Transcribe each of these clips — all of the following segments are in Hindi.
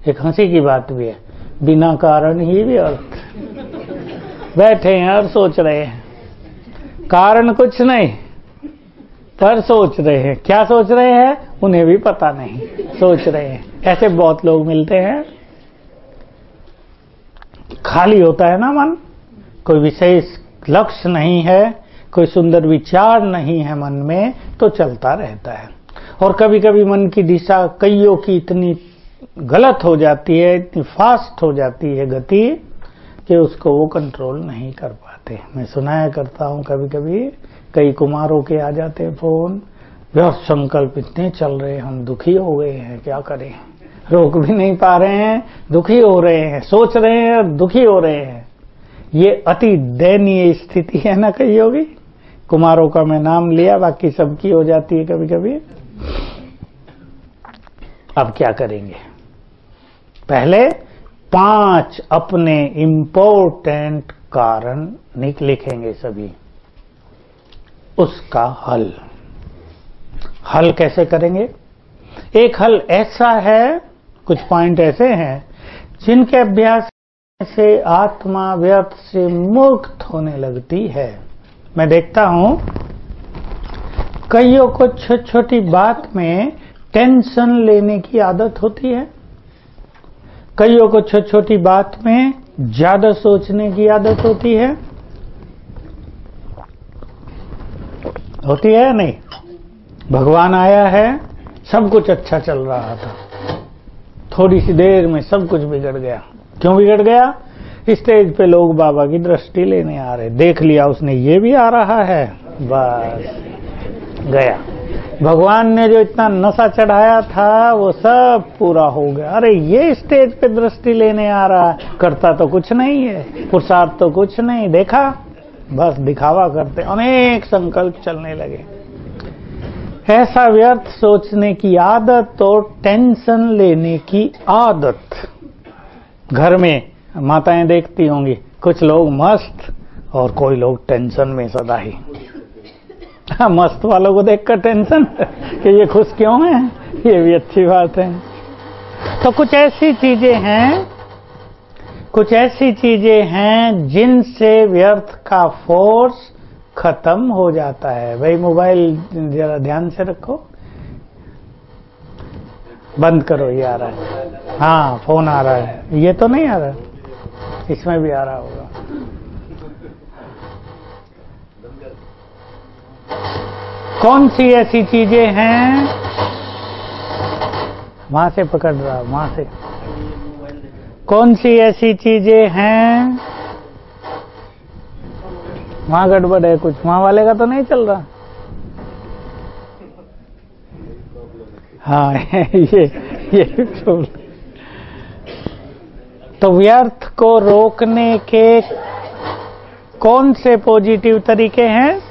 एक हंसी की बात भी है, बिना कारण ही व्यर्थ। बैठे हैं और सोच रहे हैं, कारण कुछ नहीं पर सोच रहे हैं। क्या सोच रहे हैं उन्हें भी पता नहीं, सोच रहे हैं। ऐसे बहुत लोग मिलते हैं। खाली होता है ना मन, कोई विशेष लक्ष्य नहीं है, कोई सुंदर विचार नहीं है मन में, तो चलता रहता है। और कभी कभी मन की दिशा कईयों की इतनी गलत हो जाती है, इतनी फास्ट हो जाती है गति, कि उसको वो कंट्रोल नहीं कर पाते। मैं सुनाया करता हूं, कभी कभी कई कुमारों के आ जाते हैं फोन, व्यर्थ संकल्प इतने चल रहे हैं, हम दुखी हो गए हैं, क्या करें, रोक भी नहीं पा रहे हैं, दुखी हो रहे हैं, सोच रहे हैं और दुखी हो रहे हैं। ये अति दयनीय स्थिति है ना कईयों की। कुमारों का मैं नाम लिया, बाकी सबकी हो जाती है कभी कभी। अब क्या करेंगे? पहले 5 अपने इंपॉर्टेंट कारण लिखेंगे सभी, उसका हल कैसे करेंगे? एक हल ऐसा है, कुछ पॉइंट ऐसे हैं जिनके अभ्यास से आत्मा व्यर्थ से मुक्त होने लगती है। मैं देखता हूं कईयों को छोटी छोटी बात में टेंशन लेने की आदत होती है, कईयों को छोटी छोटी बात में ज्यादा सोचने की आदत होती है या नहीं? भगवान आया है, सब कुछ अच्छा चल रहा था, थोड़ी सी देर में सब कुछ बिगड़ गया। क्यों बिगड़ गया? स्टेज पे लोग बाबा की दृष्टि लेने आ रहे, देख लिया उसने ये भी आ रहा है, बस गया। भगवान ने जो इतना नशा चढ़ाया था वो सब पूरा हो गया। अरे ये स्टेज पे दृष्टि लेने आ रहा, करता तो कुछ नहीं है, पुरुषार्थ तो कुछ नहीं, देखा, बस दिखावा करते। अनेक संकल्प चलने लगे। ऐसा व्यर्थ सोचने की आदत और टेंशन लेने की आदत घर में माताएं देखती होंगी, कुछ लोग मस्त और कोई लोग टेंशन में सदा ही। मस्त वालों को देखकर टेंशन कि ये खुश क्यों है, ये भी अच्छी बात है। तो कुछ ऐसी चीजें हैं जिनसे व्यर्थ का फोर्स खत्म हो जाता है। भाई मोबाइल जरा ध्यान से रखो, बंद करो, ये आ रहा है। हाँ फोन आ रहा है, ये तो नहीं आ रहा, इसमें भी आ रहा होगा। कौन सी ऐसी चीजें हैं, वहां से पकड़ रहा, वहां से, कौन सी ऐसी चीजें हैं, वहां गड़बड़ है कुछ, वहां वाले का तो नहीं चल रहा। हाँ ये तो व्यर्थ को रोकने के कौन से पॉजिटिव तरीके हैं?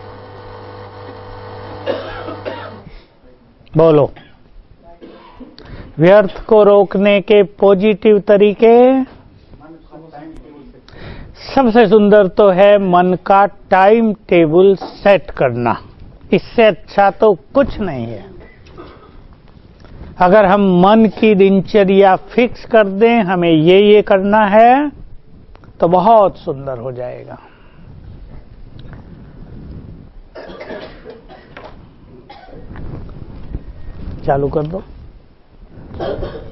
बोलो। व्यर्थ को रोकने के पॉजिटिव तरीके सबसे सुंदर तो है मन का टाइम टेबल सेट करना। इससे अच्छा तो कुछ नहीं है। अगर हम मन की दिनचर्या फिक्स कर दें, हमें ये करना है, तो बहुत सुंदर हो जाएगा। चालू कर दो।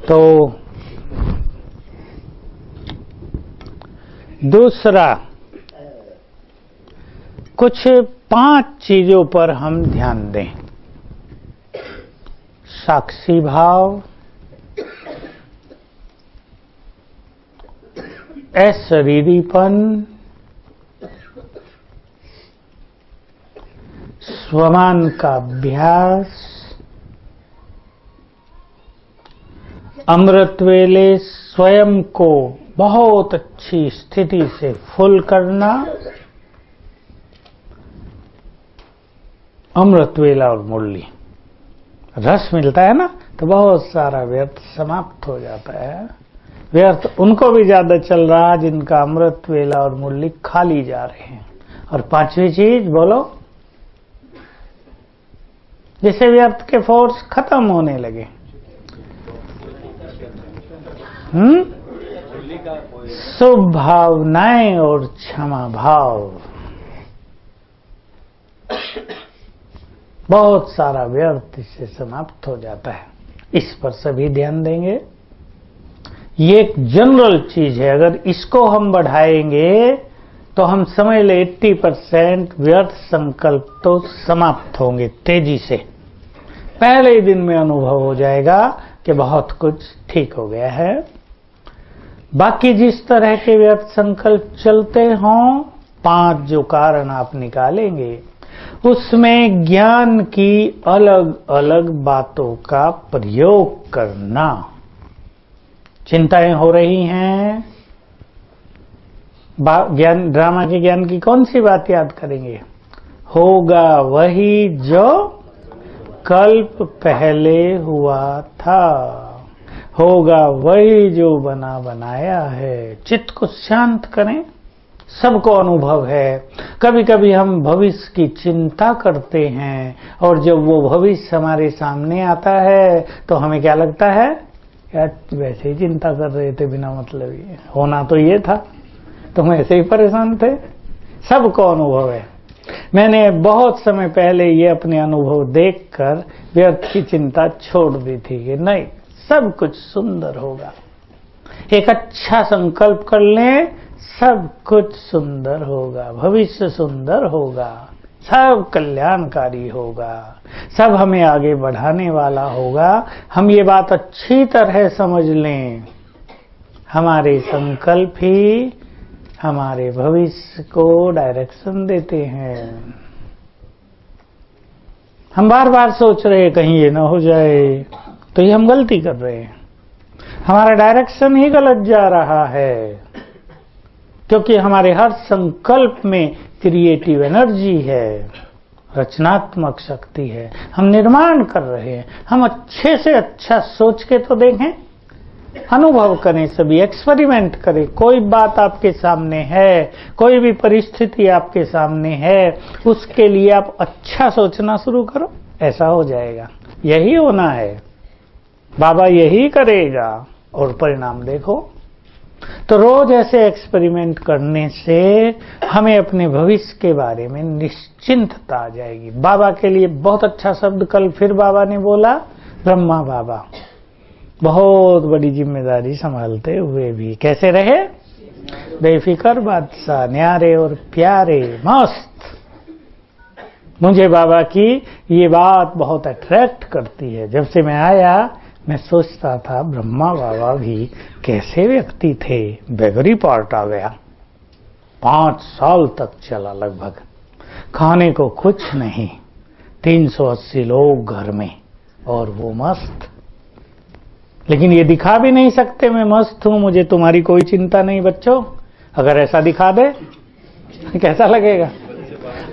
तो दूसरा, कुछ 5 चीजों पर हम ध्यान दें। साक्षी भाव, अशरीरीपन, स्वमान का अभ्यास, अमृत वेले स्वयं को बहुत अच्छी स्थिति से फुल करना, अमृत वेला और मुरली, रस मिलता है ना, तो बहुत सारा व्यर्थ समाप्त हो जाता है। व्यर्थ उनको भी ज्यादा चल रहा जिनका अमृत वेला और मुरली खाली जा रहे हैं। और 5वीं चीज बोलो, जिससे व्यर्थ के फोर्स खत्म होने लगे। शुभ भावनाएं और क्षमा भाव, बहुत सारा व्यर्थ इससे समाप्त हो जाता है। इस पर सभी ध्यान देंगे। ये एक जनरल चीज है, अगर इसको हम बढ़ाएंगे तो हम समझ ले 80% व्यर्थ संकल्प तो समाप्त होंगे तेजी से। पहले ही दिन में अनुभव हो जाएगा कि बहुत कुछ ठीक हो गया है। बाकी जिस तरह के व्यर्थ संकल्प चलते हों, 5 जो कारण आप निकालेंगे, उसमें ज्ञान की अलग अलग बातों का प्रयोग करना। चिंताएं हो रही हैं, ज्ञान, ड्रामा के ज्ञान की कौन सी बात याद करेंगे? होगा वही जो कल्प पहले हुआ था, होगा वही जो बना बनाया है। चित्त को शांत करें, सबको अनुभव है। कभी कभी हम भविष्य की चिंता करते हैं और जब वो भविष्य हमारे सामने आता है तो हमें क्या लगता है? यार वैसे ही चिंता कर रहे थे बिना मतलब, ये होना तो ये था, तुम ऐसे ही परेशान थे। सबको अनुभव है। मैंने बहुत समय पहले ये अपने अनुभव देखकर व्यर्थ की चिंता छोड़ दी थी कि नहीं, सब कुछ सुंदर होगा। एक अच्छा संकल्प कर लें, सब कुछ सुंदर होगा, भविष्य सुंदर होगा, सब कल्याणकारी होगा, सब हमें आगे बढ़ाने वाला होगा। हम ये बात अच्छी तरह समझ लें, हमारे संकल्प ही हमारे भविष्य को डायरेक्शन देते हैं। हम बार बार सोच रहे हैं कहीं ये ना हो जाए, तो ये हम गलती कर रहे हैं, हमारा डायरेक्शन ही गलत जा रहा है। क्योंकि हमारे हर संकल्प में क्रिएटिव एनर्जी है, रचनात्मक शक्ति है, हम निर्माण कर रहे हैं। हम अच्छे से अच्छा सोच के तो देखें, अनुभव करें, सभी एक्सपेरिमेंट करें। कोई बात आपके सामने है, कोई भी परिस्थिति आपके सामने है, उसके लिए आप अच्छा सोचना शुरू करो, ऐसा हो जाएगा। यही होना है, बाबा यही करेगा और परिणाम देखो। तो रोज ऐसे एक्सपेरिमेंट करने से हमें अपने भविष्य के बारे में निश्चिंतता आ जाएगी। बाबा के लिए बहुत अच्छा शब्द कल फिर बाबा ने बोला, ब्रह्मा बाबा बहुत बड़ी जिम्मेदारी संभालते हुए भी कैसे रहे? बेफिक्र बादशाह, न्यारे और प्यारे, मस्त। मुझे बाबा की ये बात बहुत अट्रैक्ट करती है। जब से मैं आया मैं सोचता था ब्रह्मा बाबा भी कैसे व्यक्ति थे। बेगरी पार्ट आ गया, 5 साल तक चला लगभग, खाने को कुछ नहीं, 380 लोग घर में और वो मस्त। लेकिन ये दिखा भी नहीं सकते मैं मस्त हूं, मुझे तुम्हारी कोई चिंता नहीं बच्चों। अगर ऐसा दिखा दे कैसा लगेगा?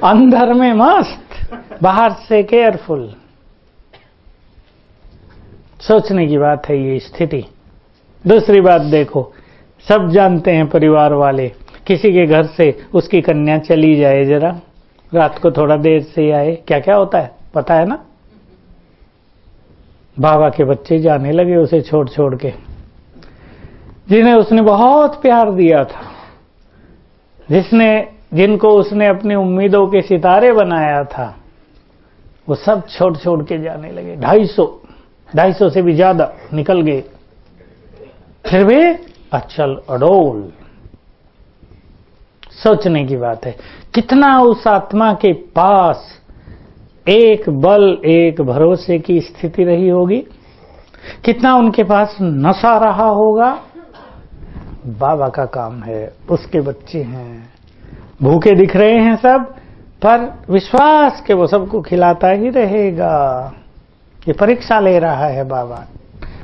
अंदर में मस्त, बाहर से केयरफुल। सोचने की बात है ये स्थिति। दूसरी बात देखो, सब जानते हैं परिवार वाले, किसी के घर से उसकी कन्या चली जाए, जरा रात को थोड़ा देर से आए, क्या क्या होता है पता है ना? बाबा के बच्चे जाने लगे उसे छोड़ छोड़ के, जिन्हें उसने बहुत प्यार दिया था, जिनको उसने अपनी उम्मीदों के सितारे बनाया था, वो सब छोड़ छोड़ के जाने लगे। 250 से भी ज्यादा निकल गए, फिर भी अचल अडोल। सोचने की बात है, कितना उस आत्मा के पास एक बल, एक भरोसे की स्थिति रही होगी, कितना उनके पास नशा रहा होगा। बाबा का काम है, उसके बच्चे हैं, भूखे दिख रहे हैं सब, पर विश्वास के वो सबको खिलाता ही रहेगा। ये परीक्षा ले रहा है बाबा,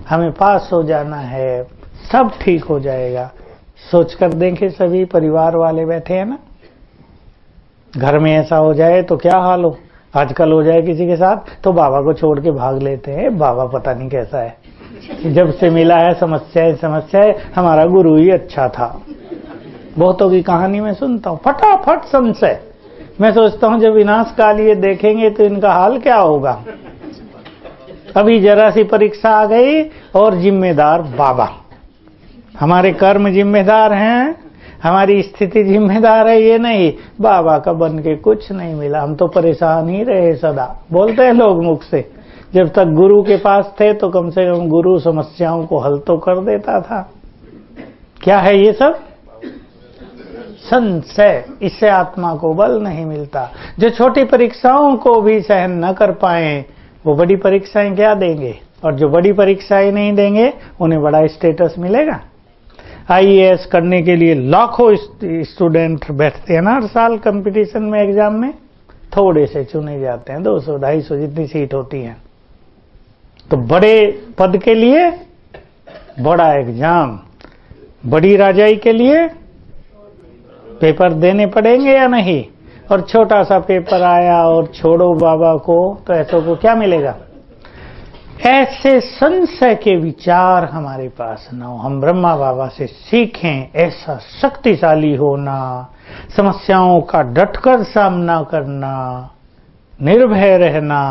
हमें पास हो जाना है, सब ठीक हो जाएगा। सोच कर देखें, सभी परिवार वाले बैठे हैं ना, घर में ऐसा हो जाए तो क्या हाल हो। आजकल हो जाए किसी के साथ तो बाबा को छोड़ के भाग लेते हैं, बाबा पता नहीं कैसा है, जब से मिला है समस्या है, हमारा गुरु ही अच्छा था। बहुतों की कहानी में सुनता हूँ, फटाफट संशय। मैं सोचता हूँ जब विनाश काल ये देखेंगे तो इनका हाल क्या होगा। अभी जरा सी परीक्षा आ गई और जिम्मेदार बाबा, हमारे कर्म जिम्मेदार हैं, हमारी स्थिति जिम्मेदार है, ये नहीं बाबा का बन के कुछ नहीं मिला, हम तो परेशान ही रहे सदा, बोलते हैं लोग मुख से। जब तक गुरु के पास थे तो कम से कम गुरु समस्याओं को हल तो कर देता था। क्या है ये सब? संशय। इससे आत्मा को बल नहीं मिलता। जो छोटी परीक्षाओं को भी सहन न कर पाए वो बड़ी परीक्षाएं क्या देंगे, और जो बड़ी परीक्षाएं नहीं देंगे उन्हें बड़ा स्टेटस मिलेगा। आईएएस करने के लिए लाखों स्टूडेंट बैठते हैं ना हर साल कंपटीशन में, एग्जाम में, थोड़े से चुने जाते हैं, 200-250 जितनी सीट होती है। तो बड़े पद के लिए बड़ा एग्जाम, बड़ी राजाई के लिए पेपर देने पड़ेंगे या नहीं? और छोटा सा पेपर आया और छोड़ो बाबा को, तो ऐसों को क्या मिलेगा? ऐसे संशय के विचार हमारे पास न हो। हम ब्रह्मा बाबा से सीखें ऐसा शक्तिशाली होना, समस्याओं का डटकर सामना करना, निर्भय रहना।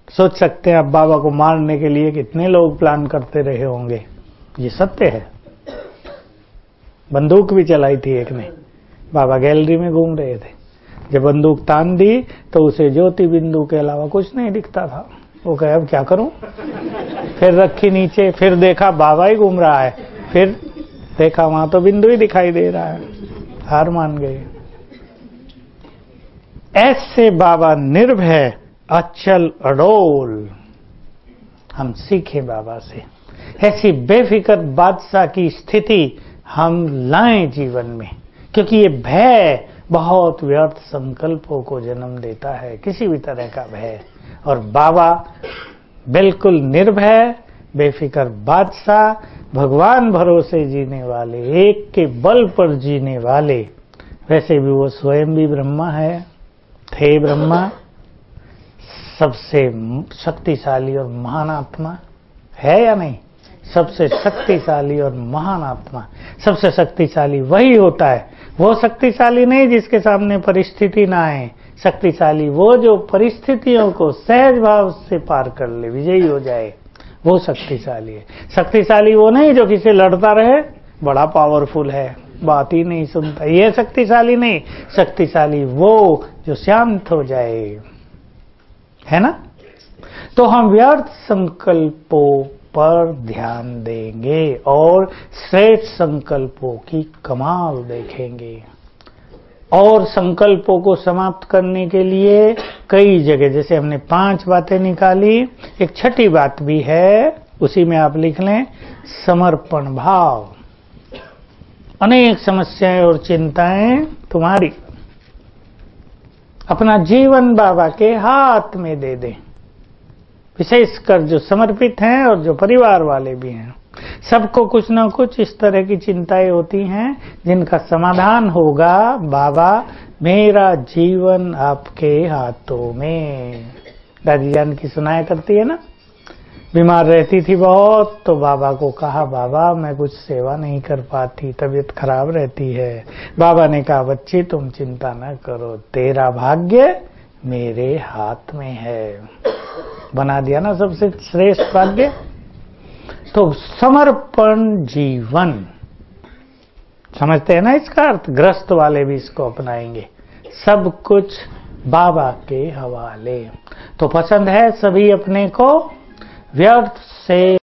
सोच सकते हैं अब बाबा को मारने के लिए कितने लोग प्लान करते रहे होंगे। ये सत्य है। बंदूक भी चलाई थी एक ने, बाबा गैलरी में घूम रहे थे, जब बंदूक तान दी तो उसे ज्योति बिंदु के अलावा कुछ नहीं दिखता था। वो कहे अब क्या करूं? फिर रखी नीचे, फिर देखा बाबा ही घूम रहा है, फिर देखा वहां तो बिंदु ही दिखाई दे रहा है, हार मान गए। ऐसे बाबा निर्भय, अचल, अडोल हम सीखे बाबा से। ऐसी बेफिक्र बादशाह की स्थिति हम लाएं जीवन में, क्योंकि ये भय बहुत व्यर्थ संकल्पों को जन्म देता है, किसी भी तरह का भय। और बाबा बिल्कुल निर्भय, बेफिक्र बादशाह, भगवान भरोसे जीने वाले, एक के बल पर जीने वाले। वैसे भी वो स्वयं भी ब्रह्मा है, थे ब्रह्मा, सबसे शक्तिशाली और महान आत्मा है या नहीं? सबसे शक्तिशाली और महान आत्मा। सबसे शक्तिशाली वही होता है, वो शक्तिशाली नहीं जिसके सामने परिस्थिति ना आए। शक्तिशाली वो जो परिस्थितियों को सहज भाव से पार कर ले, विजयी हो जाए, वो शक्तिशाली है। शक्तिशाली वो नहीं जो किसी लड़ता रहे, बड़ा पावरफुल है, बात ही नहीं सुनता, ये शक्तिशाली नहीं। शक्तिशाली वो जो शांत हो जाए, है ना? तो हम व्यर्थ संकल्पों पर ध्यान देंगे और श्रेष्ठ संकल्पों की कमाल देखेंगे। और संकल्पों को समाप्त करने के लिए कई जगह, जैसे हमने 5 बातें निकाली, एक छठी बात भी है, उसी में आप लिख लें, समर्पण भाव। अनेक समस्याएं और चिंताएं तुम्हारी, अपना जीवन बाबा के हाथ में दे दें। विशेषकर जो समर्पित हैं और जो परिवार वाले भी हैं, सबको कुछ ना कुछ इस तरह की चिंताएं होती हैं जिनका समाधान होगा, बाबा मेरा जीवन आपके हाथों में। दादी जान की सुनाया करती है ना, बीमार रहती थी बहुत, तो बाबा को कहा बाबा मैं कुछ सेवा नहीं कर पाती, तबीयत खराब रहती है। बाबा ने कहा बच्ची तुम चिंता न करो, तेरा भाग्य मेरे हाथ में है। बना दिया ना सबसे श्रेष्ठ भाग्य। तो समर्पण जीवन, समझते हैं ना इसका अर्थ? ग्रस्त वाले भी इसको अपनाएंगे, सब कुछ बाबा के हवाले। तो पसंद है सभी अपने को व्यर्थ से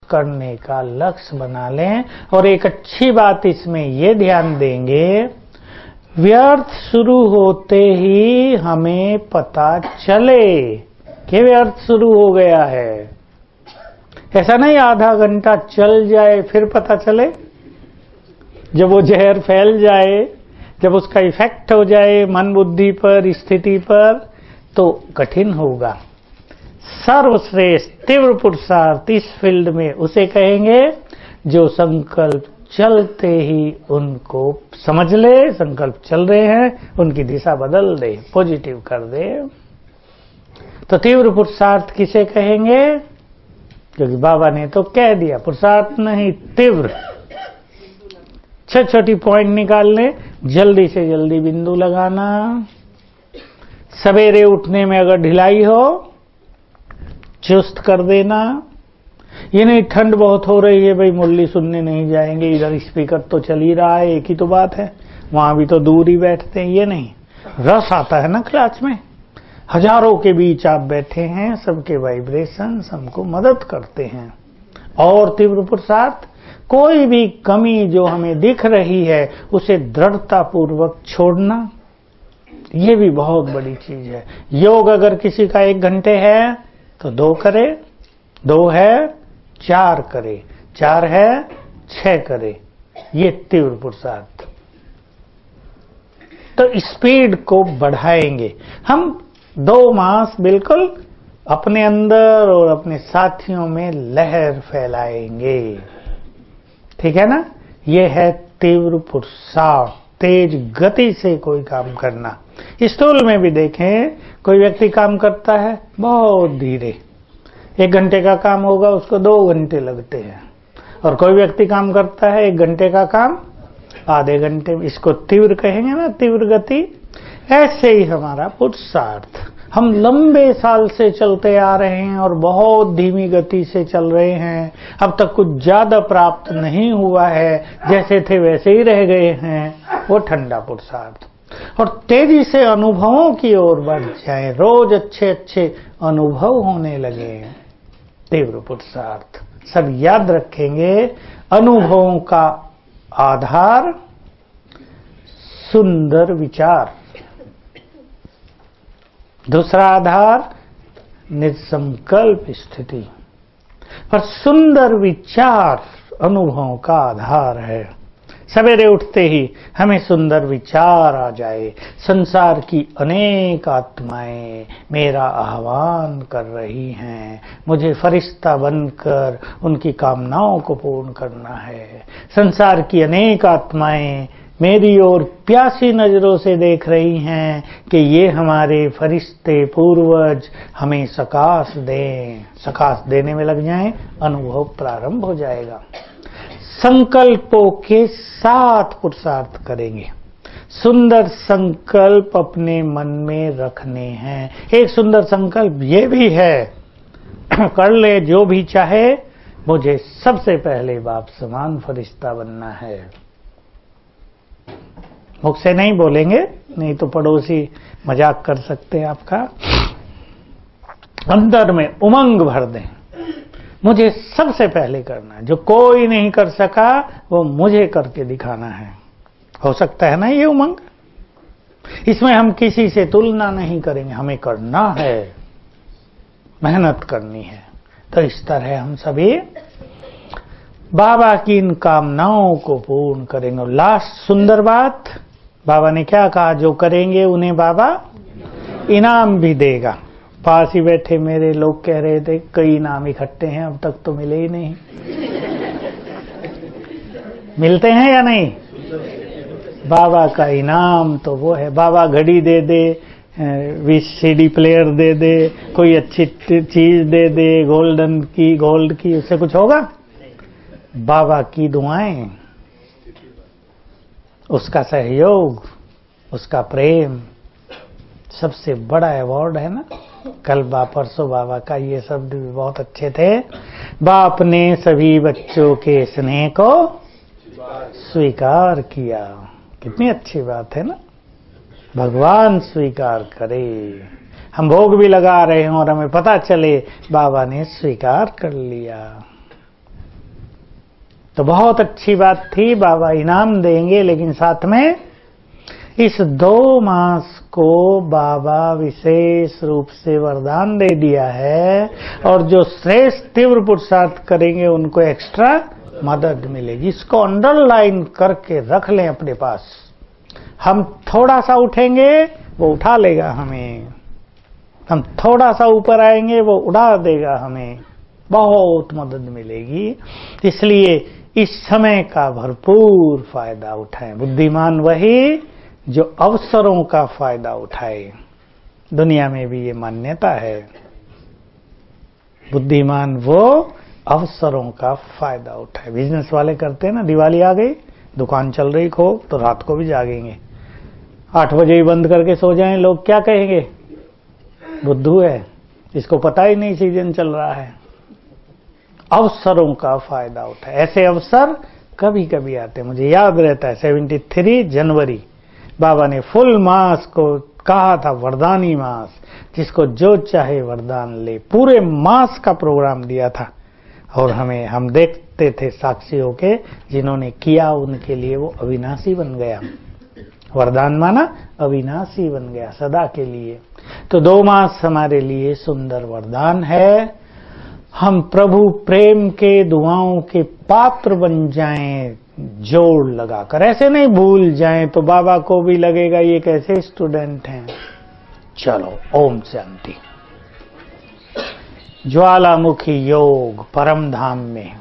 करने का लक्ष्य बना लें। और एक अच्छी बात इसमें ये ध्यान देंगे, व्यर्थ शुरू होते ही हमें पता चले कि व्यर्थ शुरू हो गया है। ऐसा नहीं आधा घंटा चल जाए फिर पता चले। जब वो जहर फैल जाए, जब उसका इफेक्ट हो जाए मन बुद्धि पर, स्थिति पर, तो कठिन होगा। सर्वश्रेष्ठ तीव्र पुरुषार्थ इस फील्ड में उसे कहेंगे जो संकल्प चलते ही उनको समझ ले, संकल्प चल रहे हैं, उनकी दिशा बदल दे, पॉजिटिव कर दे। तो तीव्र पुरुषार्थ किसे कहेंगे? क्योंकि बाबा ने तो कह दिया, पुरुषार्थ नहीं तीव्र। छोटी पॉइंट निकालने, जल्दी से जल्दी बिंदु लगाना। सवेरे उठने में अगर ढिलाई हो, चुस्त कर देना। ये नहीं ठंड बहुत हो रही है भाई मुरली सुनने नहीं जाएंगे, इधर स्पीकर तो चल ही रहा है, एक ही तो बात है, वहां भी तो दूर ही बैठते हैं। ये नहीं, रस आता है ना क्लास में, हजारों के बीच आप बैठे हैं, सबके वाइब्रेशन हमको मदद करते हैं। और तीव्र पुरुषार्थ, कोई भी कमी जो हमें दिख रही है उसे दृढ़ता पूर्वक छोड़ना, ये भी बहुत बड़ी चीज है। योग अगर किसी का 1 घंटे है तो 2 करे, 2 है 4 करे, 4 है 6 करे, ये तीव्र पुरुषार्थ। तो स्पीड को बढ़ाएंगे हम। 2 मास बिल्कुल अपने अंदर और अपने साथियों में लहर फैलाएंगे, ठीक है ना। ये है तीव्र पुरुषार्थ, तेज गति से कोई काम करना। स्थूल में भी देखें, कोई व्यक्ति काम करता है बहुत धीरे, 1 घंटे का काम होगा उसको 2 घंटे लगते हैं, और कोई व्यक्ति काम करता है 1 घंटे का काम आधे घंटे में, इसको तीव्र कहेंगे ना, तीव्र गति। ऐसे ही हमारा पुरुषार्थ, हम लंबे साल से चलते आ रहे हैं और बहुत धीमी गति से चल रहे हैं, अब तक कुछ ज्यादा प्राप्त नहीं हुआ है, जैसे थे वैसे ही रह गए हैं, वो ठंडा पुरुषार्थ। और तेजी से अनुभवों की ओर बढ़ जाए, रोज अच्छे अच्छे अनुभव होने लगे, तीव्र पुरुषार्थ। सब याद रखेंगे, अनुभवों का आधार सुंदर विचार, दूसरा आधार निसंकल्प स्थिति, पर सुंदर विचार अनुभवों का आधार है। सवेरे उठते ही हमें सुंदर विचार आ जाए, संसार की अनेक आत्माएं मेरा आह्वान कर रही हैं, मुझे फरिश्ता बनकर उनकी कामनाओं को पूर्ण करना है। संसार की अनेक आत्माएं मेरी ओर प्यासी नजरों से देख रही हैं कि ये हमारे फरिश्ते पूर्वज हमें सकाश दें, सकाश देने में लग जाएं, अनुभव प्रारंभ हो जाएगा। संकल्पों के साथ पुरुषार्थ करेंगे, सुंदर संकल्प अपने मन में रखने हैं। एक सुंदर संकल्प ये भी है, कर ले जो भी चाहे, मुझे सबसे पहले बाप समान फरिश्ता बनना है। मुख से नहीं बोलेंगे, नहीं तो पड़ोसी मजाक कर सकते हैं आपका। अंदर में उमंग भर दें, मुझे सबसे पहले करना है, जो कोई नहीं कर सका वो मुझे करके दिखाना है। हो सकता है ना ये उमंग, इसमें हम किसी से तुलना नहीं करेंगे, हमें करना है, मेहनत करनी है। तो इस तरह हम सभी बाबा की इन कामनाओं को पूर्ण करेंगे। और लास्ट सुंदर बात, बाबा ने क्या कहा, जो करेंगे उन्हें बाबा इनाम भी देगा। पास ही बैठे मेरे लोग कह रहे थे कई इनाम इकट्ठे हैं, अब तक तो मिले ही नहीं। मिलते हैं या नहीं? बाबा का इनाम तो वो है, बाबा घड़ी दे दे, सीडी प्लेयर दे दे, कोई अच्छी चीज दे दे, गोल्ड की, उससे कुछ होगा? बाबा की दुआएं, उसका सहयोग, उसका प्रेम सबसे बड़ा अवार्ड है ना। कल परसों बाबा का ये शब्द भी बहुत अच्छे थे, बाप ने सभी बच्चों के स्नेह को स्वीकार किया। कितनी अच्छी बात है ना, भगवान स्वीकार करे। हम भोग भी लगा रहे हैं और हमें पता चले बाबा ने स्वीकार कर लिया, तो बहुत अच्छी बात थी। बाबा इनाम देंगे, लेकिन साथ में इस 2 मास को बाबा विशेष रूप से वरदान दे दिया है, और जो श्रेष्ठ तीव्र पुरुषार्थ करेंगे उनको एक्स्ट्रा मदद मिलेगी। इसको अंडरलाइन करके रख लें अपने पास। हम थोड़ा सा उठेंगे वो उठा लेगा हमें, हम थोड़ा सा ऊपर आएंगे वो उड़ा देगा हमें, बहुत मदद मिलेगी। इसलिए इस समय का भरपूर फायदा उठाएं। बुद्धिमान वही जो अवसरों का फायदा उठाए। दुनिया में भी ये मान्यता है, बुद्धिमान वो अवसरों का फायदा उठाए। बिजनेस वाले करते हैं ना, दिवाली आ गई, दुकान चल रही खूब, तो रात को भी जागेंगे, 8 बजे ही बंद करके सो जाएं। लोग क्या कहेंगे, बुद्धू है, इसको पता ही नहीं सीजन चल रहा है। अवसरों का फायदा उठाए। ऐसे अवसर कभी कभी आते हैं। मुझे याद रहता है 73 जनवरी बाबा ने फुल मास को कहा था वरदानी मास, जिसको जो चाहे वरदान ले। पूरे मास का प्रोग्राम दिया था और हम देखते थे साक्षियों के, जिन्होंने किया उनके लिए वो अविनाशी बन गया। वरदान माना अविनाशी बन गया सदा के लिए। तो 2 मास हमारे लिए सुंदर वरदान है। हम प्रभु प्रेम के दुआओं के पात्र बन जाएं, जोड़ लगाकर। ऐसे नहीं भूल जाएं तो बाबा को भी लगेगा ये कैसे स्टूडेंट हैं। चलो, ओम शांति। ज्वालामुखी योग परम धाम में।